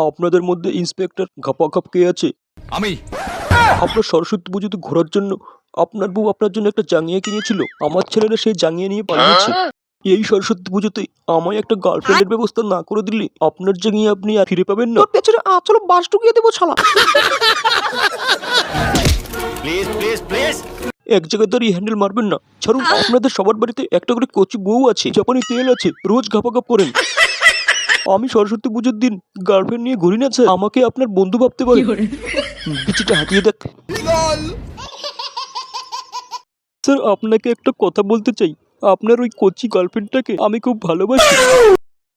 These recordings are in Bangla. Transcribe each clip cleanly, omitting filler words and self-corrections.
আপনাদের মধ্যে ইন্সপেক্টর ঘাপাঘাপ কে আছে? আমি। আপনার সরস্বতী পুজোতে ঘোরার জন্য আপনার বউ আপনার জন্য একটা জাঙ্গিয়া কিনেছিল। আমার ছেলেরা সেই জাঙ্গিয়া নিয়ে পালিয়েছে। এই সরস্বতী পুজোতে আমায় একটা গার্লফ্রেন্ডের ব্যবস্থা না করে দিলে আপনার জাঙ্গিয়া আপনি আর ফিরে পাবেন না। তোর পেছনে চলো বাস ঢুকিয়ে দেবো শালা। Please please please. এক জায়গায় দাঁড়িয়ে হ্যান্ডেল মারবেন না। ছাড়ুন, আপনাদের সবার বাড়িতে একটা করে কচি বউ আছে, জাপানি তেল আছে, রোজ ঘাপাঘাপ করেন। আমি সরস্বতী পুজোর দিন গার্লফ্রেন্ড নিয়ে ঘুরি না স্যার। আমাকে আপনার বন্ধু ভাবতে পারেন। বিচিটা হাতিয়ে দেখ। স্যার আপনাকে একটা কথা বলতে চাই। আপনার ওই কচি গার্লফ্রেন্ডটাকে আমি খুব ভালোবাসি।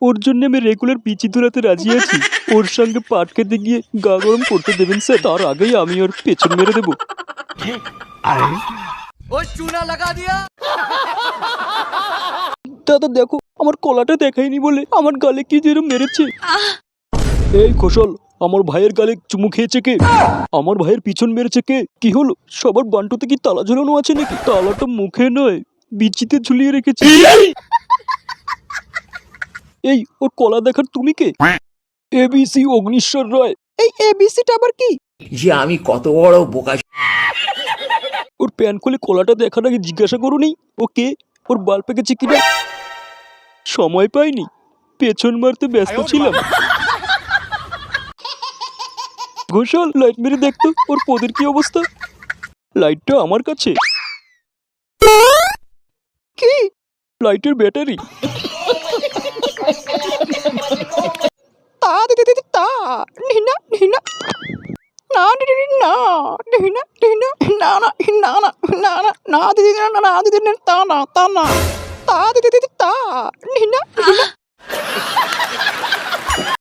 ওর জন্য আমি রেগুলার বিচি ধরাতে রাজি আছি। ওর সঙ্গে পাট খেতে গিয়ে গা গরম করতে দেবেন স্যার। তার আগেই আমি ওর পেছন মেরে দেবো। ও চুনা লাগা দিয়া। দাদা দেখো, আমার কলাটা দেখায়নি বলে আমার গালে কি যেন মেরেছে। এই খোসল, আমার ভাইয়ের গালে চুমু খেয়েছে কে? আমার ভাইয়ের পিছন মেরেছে কে? কি হলো, সবার বান্টুতে কি তালা ঝুলানো আছে নাকি? তালাটা মুখে নয়, বিচিতে ঝুলিয়ে রেখেছি। এই ওর কলা দেখার তুমি কে? এবিসি অগ্নিশ্বর রায়। এই এবিসিটা আবার কি? যে আমি কত বড় বোকা। ওর প্যান খুলে কলাটা দেখার আগে জিজ্ঞাসা করুনি ও কে, ওর বাল পেকেছে কিনা। সময় পাইনি, পেছন মারতে ব্যস্ত ছিলাম। ঘোষাল, লাইট মেরে দেখতো ওর পদের কি অবস্থা। লাইটটা আমার কাছে। কি? লাইটের ব্যাটারি। তা দিদি দিদি তা নিনা নিনা না দিদি না নিনা নিনা না না না না না না না দিদি না না দিদি না তা না তা না তা দিদি দিদি তা নিনা নিনা